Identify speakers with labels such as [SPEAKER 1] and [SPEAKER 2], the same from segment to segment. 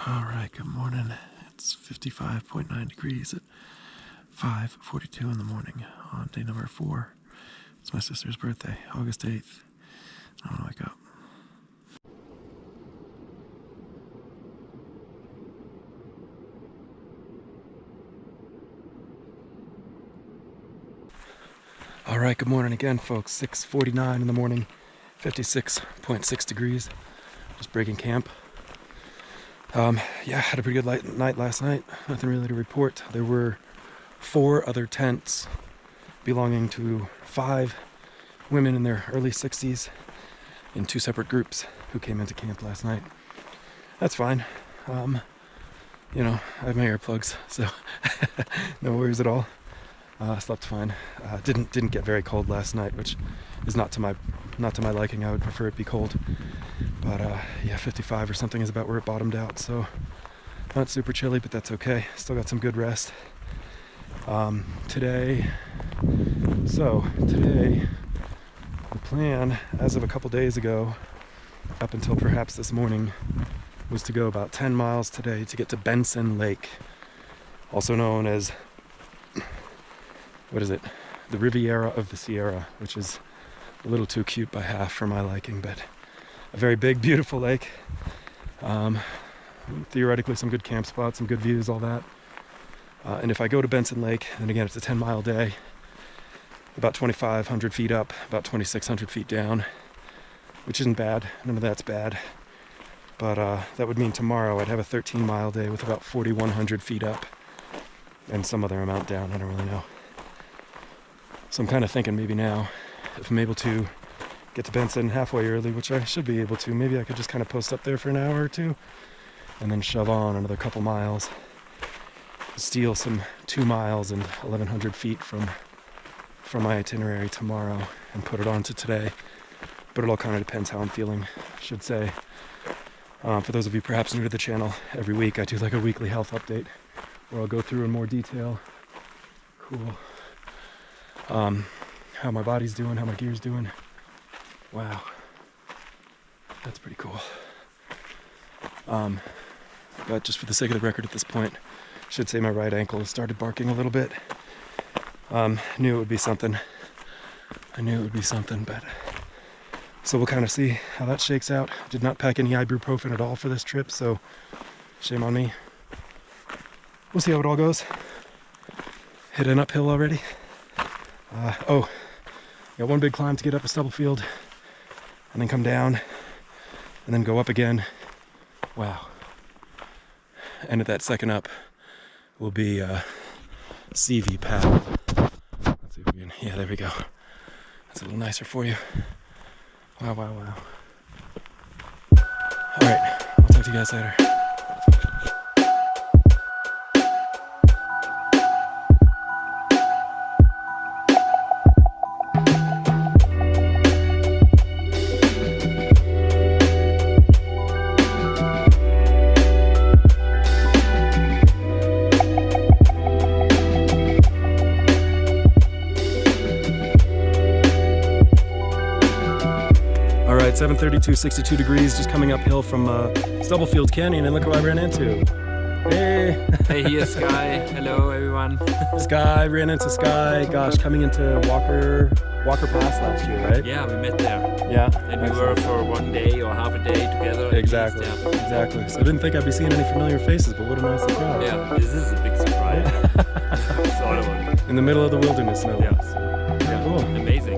[SPEAKER 1] All right, good morning. It's 55.9 degrees at 5:42 in the morning on day number 4. It's my sister's birthday, August 8th. I want to wake up. All right, good morning again, folks. 6:49 in the morning, 56.6 degrees. Just breaking camp. Yeah, had a pretty good night last night. Nothing really to report. There were 4 other tents belonging to 5 women in their early 60s in 2 separate groups who came into camp last night. That's fine. You know, I have my earplugs, so no worries at all. Slept fine. Didn't get very cold last night, which is not to my liking. I would prefer it be cold. But yeah, 55 or something is about where it bottomed out. So not super chilly, but that's okay. Still got some good rest. Today, the plan, as of a couple days ago, up until perhaps this morning, was to go about 10 miles today to get to Benson Lake, also known as, what is it? The Riviera of the Sierra, which is a little too cute by half for my liking, but a very big, beautiful lake. Theoretically, some good camp spots, some good views, all that. And if I go to Benson Lake, then again, it's a 10-mile day, about 2,500 feet up, about 2,600 feet down, which isn't bad. None of that's bad. But that would mean tomorrow I'd have a 13-mile day with about 4,100 feet up and some other amount down. I don't really know. So I'm kind of thinking maybe now, if I'm able to get to Benson halfway early, which I should be able to, maybe I could just kind of post up there for an hour or two and then shove on another couple miles, steal some 2 miles and 1,100 feet from my itinerary tomorrow and put it on to today. But it all kind of depends how I'm feeling, I should say. For those of you perhaps new to the channel, every week I do like a weekly health update where I'll go through in more detail. Cool. How my body's doing, how my gear's doing. Wow. That's pretty cool. But just for the sake of the record at this point, I should say my right ankle has started barking a little bit. Knew it would be something. I knew it would be something, but so we'll kind of see how that shakes out. Did not pack any ibuprofen at all for this trip, so shame on me. We'll see how it all goes. Hit an uphill already. Got one big climb to get up a stubble field and then come down and then go up again. Wow. And at that second up will be Seavey path. Let's see if we can, yeah, there we go. That's a little nicer for you. Wow, wow, wow. All right, I'll talk to you guys later. All right, 7:32, 62 degrees, just coming uphill from Stubblefield Canyon, and look who I ran into. Hey!
[SPEAKER 2] Hey, here's Sky. Hello, everyone.
[SPEAKER 1] Sky, ran into Sky, gosh, coming into Walker Pass last year, right?
[SPEAKER 2] Yeah, we met there.
[SPEAKER 1] Yeah.
[SPEAKER 2] And we were for one day or half a day together.
[SPEAKER 1] Exactly,
[SPEAKER 2] least, yeah.
[SPEAKER 1] exactly. So I didn't think I'd be seeing any familiar faces, but what a nice surprise.
[SPEAKER 2] Yeah, this is a big surprise. Sort of.
[SPEAKER 1] In the middle of the wilderness, no less.
[SPEAKER 2] Yeah,
[SPEAKER 1] Cool.
[SPEAKER 2] amazing.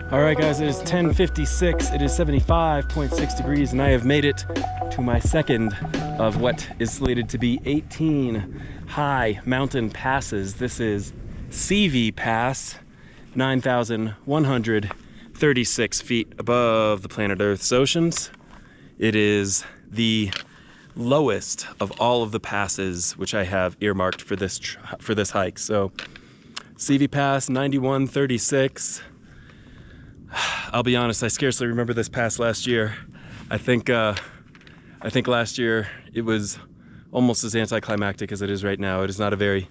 [SPEAKER 1] All right, guys, it is 10:56. It is 75.6 degrees, and I have made it to my second of what is slated to be 18 high mountain passes. This is Seavey Pass, 9,136 feet above the planet Earth's oceans. It is the lowest of all of the passes which I have earmarked for this hike. So Seavey Pass, 9136. I'll be honest, I scarcely remember this pass last year. I think last year it was almost as anticlimactic as it is right now. It is not a very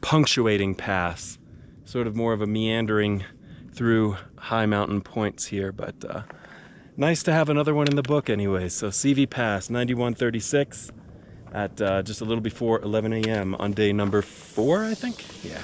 [SPEAKER 1] punctuating pass, sort of more of a meandering through high mountain points here, but nice to have another one in the book anyway. So Seavey Pass, 9136 at just a little before 11 a.m. on day number 4, I think? Yeah.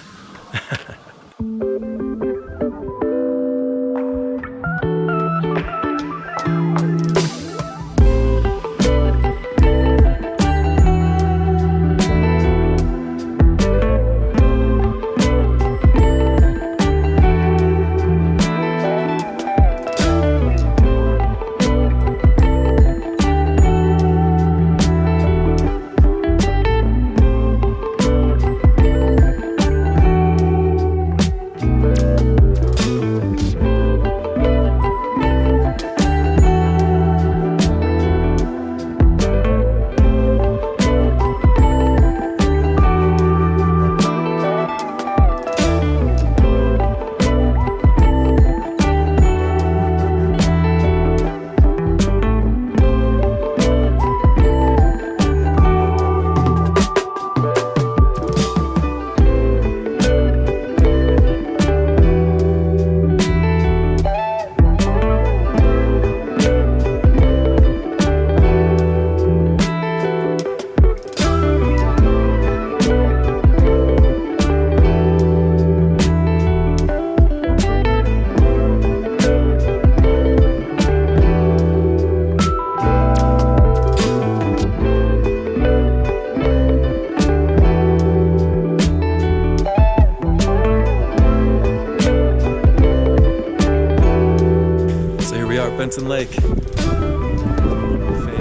[SPEAKER 1] Benson Lake.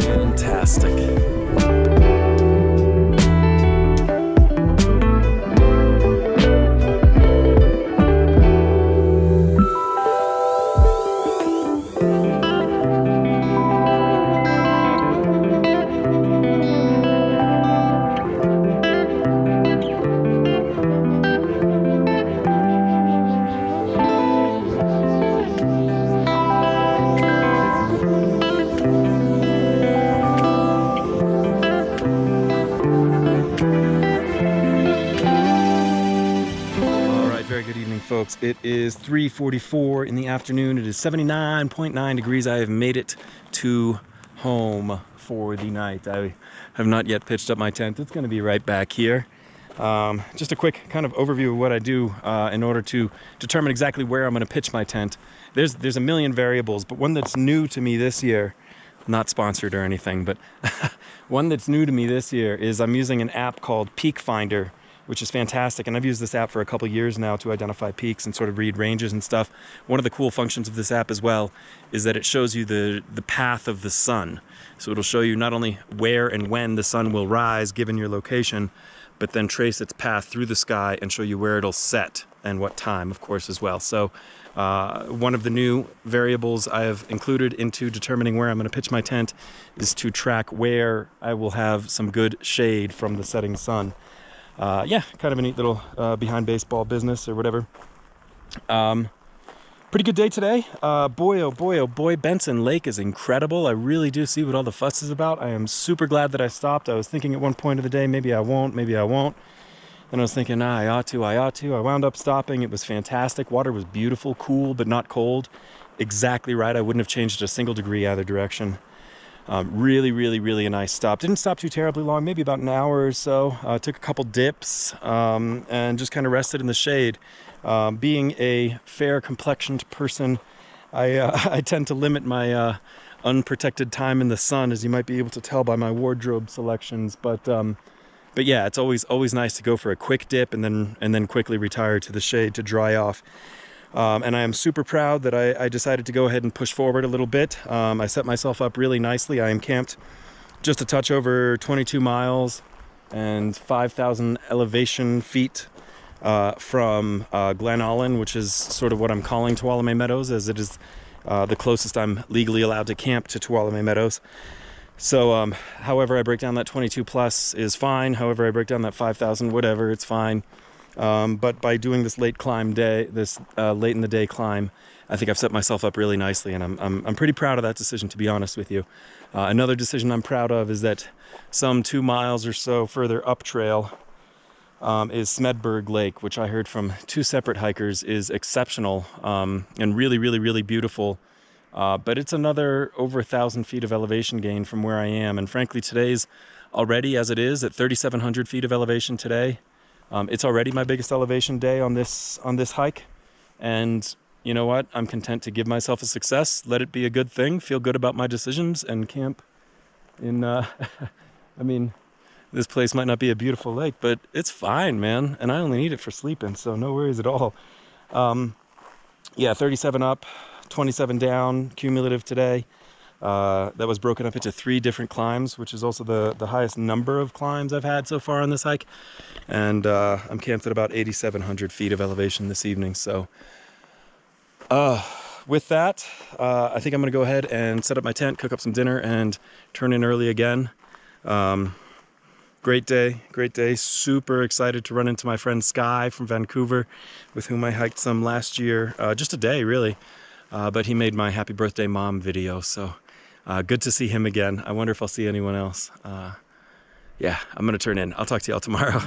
[SPEAKER 1] Fantastic. Folks, it is 3:44 in the afternoon. It is 79.9 degrees. I have made it to home for the night. I have not yet pitched up my tent. It's going to be right back here. Just a quick kind of overview of what I do in order to determine exactly where I'm going to pitch my tent. There's a million variables, but one that's new to me this year, not sponsored or anything, but one that's new to me this year is I'm using an app called Peak Finder, which is fantastic. And I've used this app for a couple years now to identify peaks and sort of read ranges and stuff. One of the cool functions of this app as well is that it shows you the path of the sun. So it'll show you not only where and when the sun will rise given your location, but then trace its path through the sky and show you where it'll set and what time, of course, as well. So one of the new variables I have included into determining where I'm going to pitch my tent is to track where I will have some good shade from the setting sun. Yeah, kind of a neat little behind baseball business or whatever. Pretty good day today. Boy, oh boy, oh boy, Benson Lake is incredible. I really do see what all the fuss is about. I am super glad that I stopped. I was thinking at one point of the day, maybe I won't, maybe I won't. Then I was thinking, I ought to. I wound up stopping. It was fantastic. Water was beautiful, cool, but not cold. Exactly right. I wouldn't have changed a single degree either direction. Really, really, really a nice stop. Didn't stop too terribly long, maybe about an hour or so. Took a couple dips and just kind of rested in the shade. Being a fair complexioned person, I tend to limit my unprotected time in the sun, as you might be able to tell by my wardrobe selections. But But yeah, it's always nice to go for a quick dip and then quickly retire to the shade to dry off. And I am super proud that I decided to go ahead and push forward a little bit. I set myself up really nicely. I am camped just a touch over 22 miles and 5,000 elevation feet from Glen Allen, which is sort of what I'm calling Tuolumne Meadows, as it is the closest I'm legally allowed to camp to Tuolumne Meadows. So however I break down that 22 plus is fine. However I break down that 5,000, whatever, it's fine. But by doing this late climb day, this late in the day climb, I think I've set myself up really nicely, and I'm pretty proud of that decision, to be honest with you. Another decision I'm proud of is that some 2 miles or so further up trail is Smedberg Lake, which I heard from 2 separate hikers is exceptional and really beautiful. But it's another over 1,000 feet of elevation gain from where I am, and frankly, today's already, as it is at 3,700 feet of elevation today. It's already my biggest elevation day on this hike, and you know what? I'm content to give myself a success, let it be a good thing, feel good about my decisions, and camp in. I mean, this place might not be a beautiful lake, but it's fine, man, and I only need it for sleeping, so no worries at all. Yeah, 37 up, 27 down, cumulative today. That was broken up into 3 different climbs, which is also the highest number of climbs I've had so far on this hike. And I'm camped at about 8,700 feet of elevation this evening. So with that, I think I'm going to go ahead and set up my tent, cook up some dinner, and turn in early again. Great day. Super excited to run into my friend Sky from Vancouver, with whom I hiked some last year. Just a day, really. But he made my happy birthday mom video, so good to see him again. I wonder if I'll see anyone else. Yeah, I'm gonna turn in. I'll talk to y'all tomorrow.